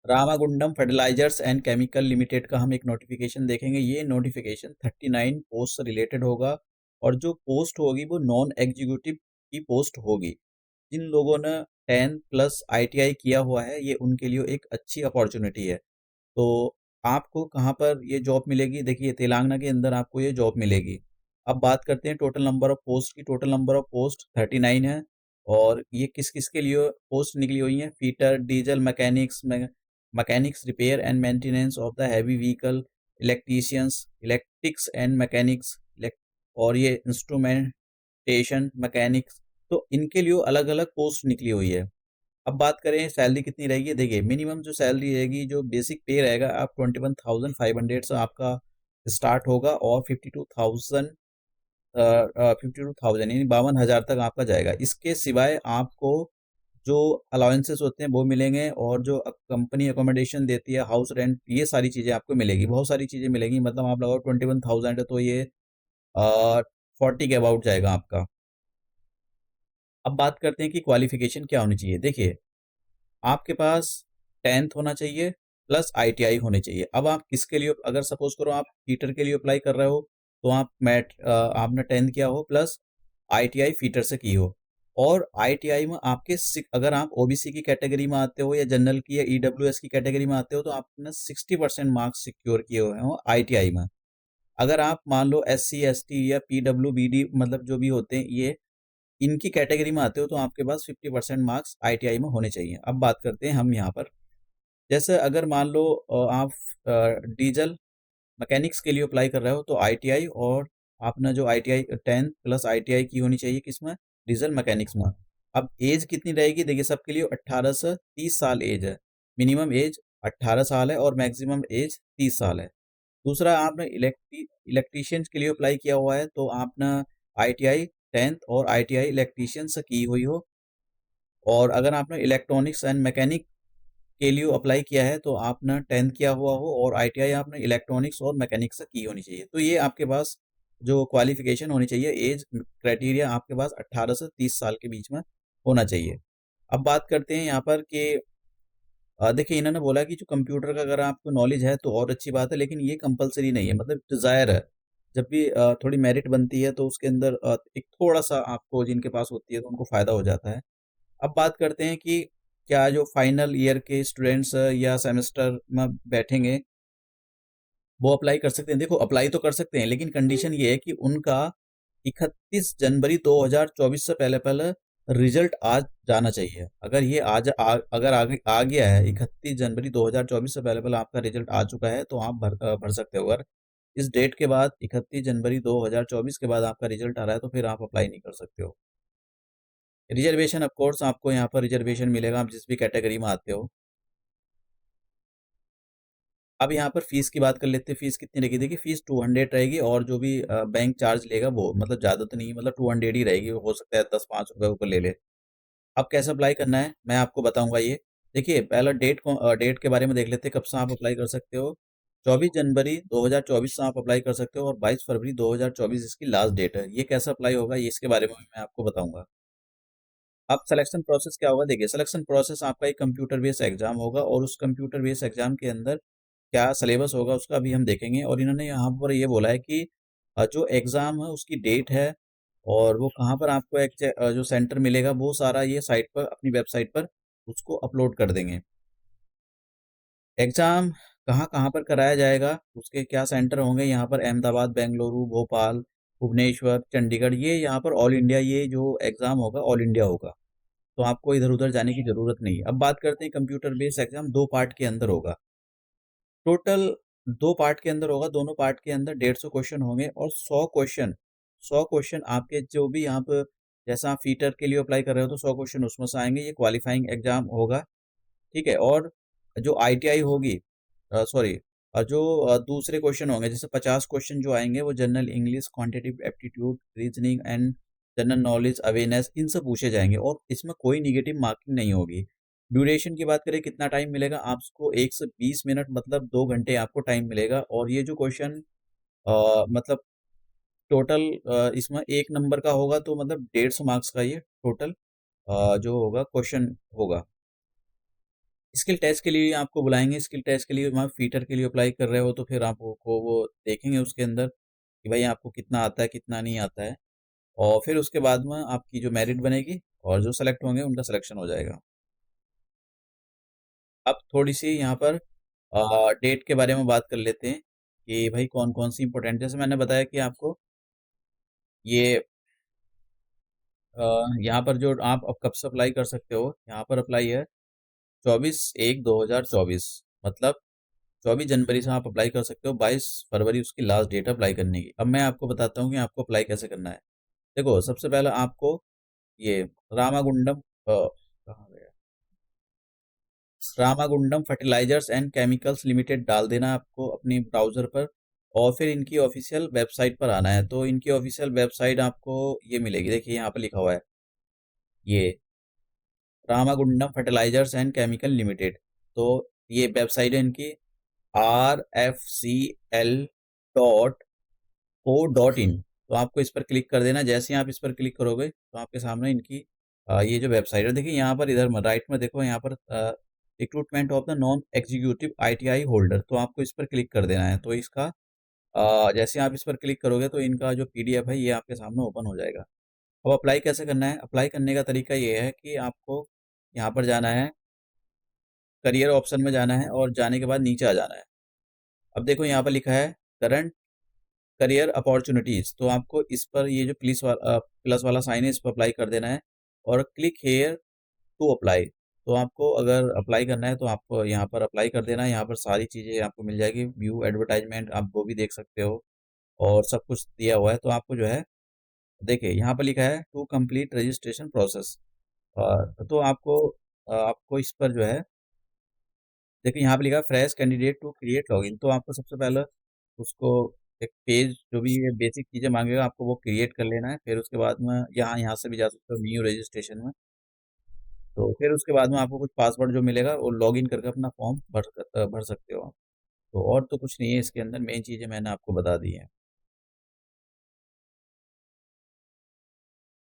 Ramagundam fertilizers and chemical limited का हम एक नोटिफिकेशन देखेंगे। ये नोटिफिकेशन 39 पोस्ट से रिलेटेड होगा और जो पोस्ट होगी वो नॉन एग्जीक्यूटिव की पोस्ट होगी। जिन लोगों ने 10 प्लस आईटीआई किया हुआ है ये उनके लिए एक अच्छी अपॉर्चुनिटी है। तो आपको कहाँ पर ये जॉब मिलेगी? देखिए तेलंगाना के अंदर आपको ये जॉब मिलेगी। अब बात करते हैं टोटल नंबर ऑफ पोस्ट की। टोटल नंबर ऑफ पोस्ट 39 है और ये किस किस के लिए पोस्ट निकली हुई हैं? Fitter, diesel mechanics, mechanics repair and maintenance of the heavy vehicle, electricians, electrics and mechanics, और ये इंस्ट्रूमेंटेशन मैकेनिक्स। तो इनके लिए अलग अलग पोस्ट निकली हुई है। अब बात करें सैलरी कितनी रहेगी। देखिए मिनिमम जो सैलरी रहेगी, जो बेसिक पे रहेगा आप 21,500 से आपका स्टार्ट होगा और 52,000 यानी 52,000 तक आपका जाएगा। इसके सिवाय आपको जो अलाउंसेस होते हैं वो मिलेंगे और जो कंपनी अकोमोडेशन देती है, हाउस रेंट, ये सारी चीज़ें आपको मिलेगी। बहुत सारी चीज़ें मिलेंगी, मतलब आप लगाओ 21,000 है तो ये 40 के अबाउट जाएगा आपका। अब बात करते हैं कि क्वालिफिकेशन क्या होनी चाहिए। देखिए आपके पास 10th होना चाहिए प्लस आईटीआई होनी चाहिए। अब आप किसके लिए, अगर सपोज करो आप फीटर के लिए अप्लाई कर रहे हो तो आप आपने 10th किया हो प्लस आईटीआई फीटर से की हो। और आईटीआई में आपके अगर आप ओबीसी की कैटेगरी में आते हो या जनरल की या ईडब्ल्यूएस की कैटेगरी में आते हो तो आपने 60% मार्क्स सिक्योर किए हुए हो आईटीआई में। अगर आप मान लो एस सी एस टी या पीडब्ल्यू मतलब जो भी होते हैं ये इनकी कैटेगरी में आते हो तो आपके पास 50% मार्क्स आईटीआई में होने चाहिए। अब बात करते हैं हम यहाँ पर, जैसे अगर मान लो आप डीजल मैकेनिक्स के लिए अप्लाई कर रहे हो तो आईटीआई, और आपने जो आईटीआई 10 प्लस आईटीआई की होनी चाहिए किसमें? डीजल मैकेनिक्स में। अब एज कितनी रहेगी? देखिए सबके लिए 18 से 30 साल एज है। मिनिमम एज 18 साल है और मैक्सिमम एज 30 साल है। दूसरा, आपने इलेक्ट्रीशियन के लिए अप्लाई किया हुआ है तो आपने आईटीआई 10th और आईटीआई इलेक्ट्रीशियन से की हुई हो। और अगर आपने इलेक्ट्रॉनिक्स एंड मैकेनिक के लिए अप्लाई किया है तो आपने 10th किया हुआ हो और आईटीआई आपने इलेक्ट्रॉनिक्स और मैकेनिक्स से की होनी चाहिए। तो ये आपके पास जो क्वालिफिकेशन होनी चाहिए, एज क्राइटेरिया आपके पास 18 से 30 साल के बीच में होना चाहिए। अब बात करते हैं यहाँ पर कि देखिए इन्होंने बोला कि जो कंप्यूटर का अगर आपको नॉलेज है तो और अच्छी बात है, लेकिन ये कंपलसरी नहीं है, मतलब डिज़ायर है। जब भी थोड़ी मेरिट बनती है तो उसके अंदर एक थोड़ा-सा आपको जिनके पास होती है तो उनको फ़ायदा हो जाता है। अब बात करते हैं कि क्या जो फाइनल ईयर के स्टूडेंट्स या सेमेस्टर में बैठेंगे वो अप्लाई कर सकते हैं? देखो अप्लाई तो कर सकते हैं लेकिन कंडीशन ये है कि उनका 31 जनवरी 2024 से पहले-पहले रिजल्ट आ जाना चाहिए। अगर ये अगर आ गया है 31 जनवरी 2024 से पहले-पहले आपका रिजल्ट आ चुका है तो आप भर सकते हो। अगर इस डेट के बाद 31 जनवरी 2024 के बाद आपका रिजल्ट आ रहा है तो फिर आप अप्लाई नहीं कर सकते हो। रिजर्वेशन ऑफ कोर्स आपको यहाँ पर रिजर्वेशन मिलेगा, आप जिस भी कैटेगरी में आते हो। अब यहाँ पर फीस की बात कर लेते हैं, फीस कितनी रहेगी? देखिए फीस 200 रहेगी और जो भी बैंक चार्ज लेगा वो मतलब ज़्यादा तो नहीं है, मतलब 200 ही रहेगी, हो सकता है 10-5 रुपये ऊपर ले ले। अब कैसे अप्लाई करना है मैं आपको बताऊंगा ये। देखिए पहला डेट के बारे में देख लेते हैं, कब से आप अप्लाई कर सकते हो। 24 जनवरी 2024 से आप अप्लाई कर सकते हो और 22 फरवरी 2024 इसकी लास्ट डेट है। ये कैसे अप्लाई होगा ये इसके बारे में मैं आपको बताऊंगा। अब सिलेक्शन प्रोसेस क्या होगा? देखिए सिलेक्शन प्रोसेस आपका एक कंप्यूटर बेस्ड एग्जाम होगा और उस कंप्यूटर बेस्ड एग्जाम के अंदर क्या सिलेबस होगा उसका अभी हम देखेंगे। और इन्होंने यहाँ पर ये बोला है कि जो एग्ज़ाम है उसकी डेट है और वो कहाँ पर आपको जो सेंटर मिलेगा वो सारा ये साइट पर, अपनी वेबसाइट पर उसको अपलोड कर देंगे। एग्ज़ाम कहाँ कहाँ पर कराया जाएगा, उसके क्या सेंटर होंगे, यहाँ पर अहमदाबाद, बेंगलुरु, भोपाल, भुवनेश्वर, चंडीगढ़, ये यहाँ पर ऑल इंडिया, ये जो एग्ज़ाम होगा ऑल इंडिया होगा। तो आपको इधर-उधर जाने की ज़रूरत नहीं है। अब बात करते हैं कंप्यूटर बेस्ड एग्ज़ाम 2 पार्ट के अंदर होगा। टोटल 2 पार्ट के अंदर होगा, दोनों पार्ट के अंदर 150 क्वेश्चन होंगे और 100 क्वेश्चन आपके जो भी आप, जैसा आप फीटर के लिए अप्लाई कर रहे हो तो 100 क्वेश्चन उसमें से आएँगे, ये क्वालिफाइंग एग्ज़ाम होगा, ठीक है? और जो आईटीआई होगी, सॉरी, जो दूसरे क्वेश्चन होंगे जैसे 50 क्वेश्चन जो आएँगे वो general English, quantitative aptitude, reasoning and general knowledge, awareness, इनसे पूछे जाएँगे और इसमें कोई नेगेटिव मार्किंग नहीं होगी। ड्यूरेशन की बात करें कितना टाइम मिलेगा आपको, 1 से 20 मिनट मतलब 2 घंटे आपको टाइम मिलेगा। और ये जो क्वेश्चन मतलब टोटल इसमें 1 नंबर का होगा तो मतलब 150 मार्क्स का ये टोटल जो होगा क्वेश्चन होगा। स्किल टेस्ट के लिए आपको बुलाएँगे, स्किल टेस्ट के लिए वहाँ फीटर के लिए अप्लाई कर रहे हो तो फिर आपको वो देखेंगे उसके अंदर कि भाई आपको कितना आता है, कितना नहीं आता है और फिर उसके बाद में आपकी जो मेरिट बनेगी और जो सेलेक्ट होंगे उनका सिलेक्शन हो जाएगा। अब थोड़ी-सी यहाँ पर डेट के बारे में बात कर लेते हैं कि भाई कौन-कौन सी इम्पोर्टेंट जैसे मैंने बताया कि आपको ये अ, यहाँ पर जो आप अब कब से अप्लाई कर सकते हो, यहाँ पर अप्लाई है 24/1/2024 मतलब 24 जनवरी से आप अप्लाई कर सकते हो, 22 फरवरी उसकी लास्ट डेट है अप्लाई करने की। अब मैं आपको बताता हूँ कि आपको अप्लाई कैसे करना है। देखो, सबसे पहले आपको ये रामागुंडम कहाँ गया? Ramagundam fertilizers and chemicals limited डाल देना है आपको अपनी ब्राउज़र पर और फिर इनकी ऑफ़िशियल वेबसाइट पर आना है। तो इनकी ऑफ़िशियल वेबसाइट आपको ये मिलेगी, देखिए यहाँ पे लिखा हुआ है, ये Ramagundam fertilizers and chemical limited. तो ये वेबसाइट है इनकी rfcl.co.in। तो आपको इस पर क्लिक कर देना। जैसे ही आप इस पर क्लिक करोगे तो आपके सामने इनकी ये जो वेबसाइट है देखिए यहाँ पर इधर राइट में देखो यहाँ पर recruitment of the non executive ITI holder तो आपको इस पर क्लिक कर देना है। तो इसका जैसे आप इस पर क्लिक करोगे तो इनका जो पीडीएफ है ये आपके सामने ओपन हो जाएगा। अब अप्लाई कैसे करना है? अप्लाई करने का तरीका ये है कि आपको यहाँ पर जाना है, करियर ऑप्शन में जाना है और जाने के बाद नीचे आ जाना है। अब देखो यहाँ पर लिखा है करंट करियर अपॉर्चुनिटीज़ तो आपको इस पर ये जो प्लस वाला साइन है इस पर अप्लाई कर देना है और क्लिक हियर टू अप्लाई। तो आपको अगर अप्लाई करना है तो आपको यहाँ पर अप्लाई कर देना है। यहाँ पर सारी चीज़ें आपको मिल जाएगी, व्यू एडवर्टाइजमेंट आप वो भी देख सकते हो और सब कुछ दिया हुआ है। तो आपको जो है देखिए यहाँ पर लिखा है टू कंप्लीट रजिस्ट्रेशन प्रोसेस तो आपको इस पर जो है देखिए यहाँ पे लिखा है fresh candidate to create login तो आपको सबसे पहले उसको एक पेज जो भी ये बेसिक चीज़ें मांगेगा आपको वो क्रिएट कर लेना है। फिर उसके बाद में यहाँ से भी जा सकते हो न्यू रजिस्ट्रेशन में। तो फिर उसके बाद में आपको कुछ पासवर्ड जो मिलेगा वो लॉगिन करके अपना फॉर्म भर सकते हो आप। तो और तो कुछ नहीं है इसके अंदर, मेन चीज़ें मैंने आपको बता दी हैं।